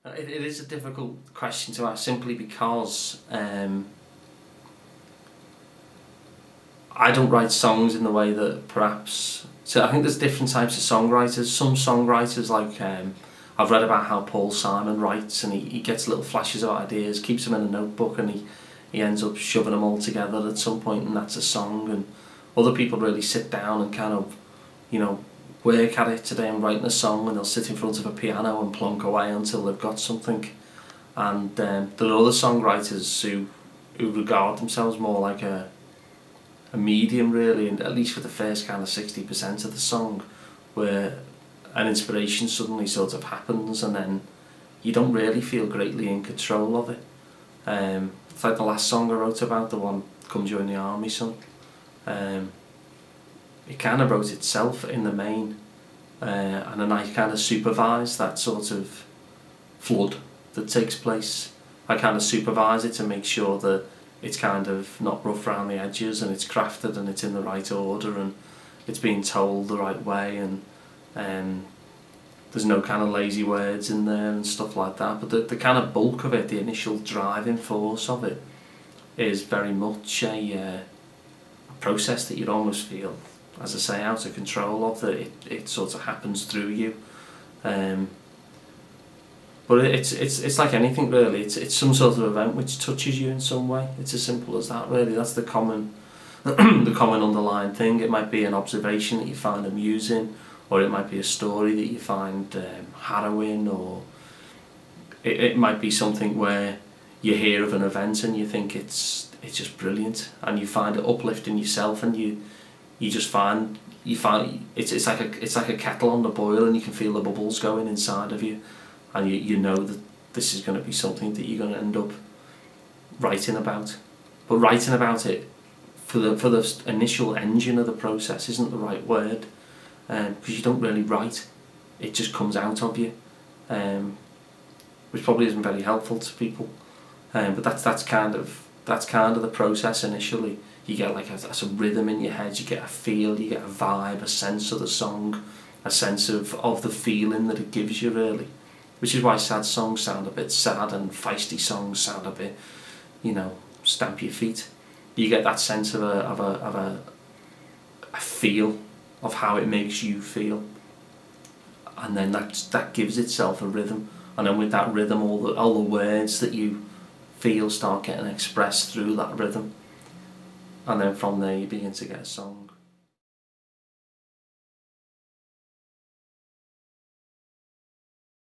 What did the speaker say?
It is a difficult question to ask simply because I don't write songs in the way that perhaps... So I think there's different types of songwriters. Some songwriters, like I've read about how Paul Simon writes, and he gets little flashes of ideas, keeps them in a notebook, and he ends up shoving them all together at some point, and that's a song. And other people really sit down and kind of, you know, work at it. Today I'm writing a song, and they'll sit in front of a piano and plonk away until they've got something. And there are other songwriters who regard themselves more like a medium, really, and at least for the first kind of 60% of the song, where an inspiration suddenly sort of happens, and then you don't really feel greatly in control of it. It's like the last song I wrote about, the one "Come Join the Army" song. It kind of wrote itself in the main, and then I kind of supervise that sort of flood that takes place. I kind of supervise it to make sure that it's kind of not rough around the edges, and it's crafted, and it's in the right order, and it's being told the right way, and there's no kind of lazy words in there and stuff like that. But the kind of bulk of it, the initial driving force of it, is very much a process that you'd almost feel, as I say, out of control of, that it sort of happens through you. But it's like anything, really. It's some sort of event which touches you in some way. It's as simple as that, really. That's the common the common underlying thing. It might be an observation that you find amusing, or it might be a story that you find harrowing, or it might be something where you hear of an event and you think it's just brilliant, and you find it uplifting yourself, and you just find it's like a kettle on the boil, and you can feel the bubbles going inside of you. And you know that this is going to be something that you're going to end up writing about. But writing about it for the initial engine of the process isn't the right word, because you don't really write. It just comes out of you, which probably isn't very helpful to people. But that's kind of the process initially. You get like a rhythm in your head, you get a feel, you get a vibe, a sense of the song, a sense of the feeling that it gives you, really. Which is why sad songs sound a bit sad, and feisty songs sound a bit, you know, stamp your feet. You get that sense of a feel of how it makes you feel, and then that gives itself a rhythm. And then with that rhythm, all the words that you feel start getting expressed through that rhythm, and then from there you begin to get a song.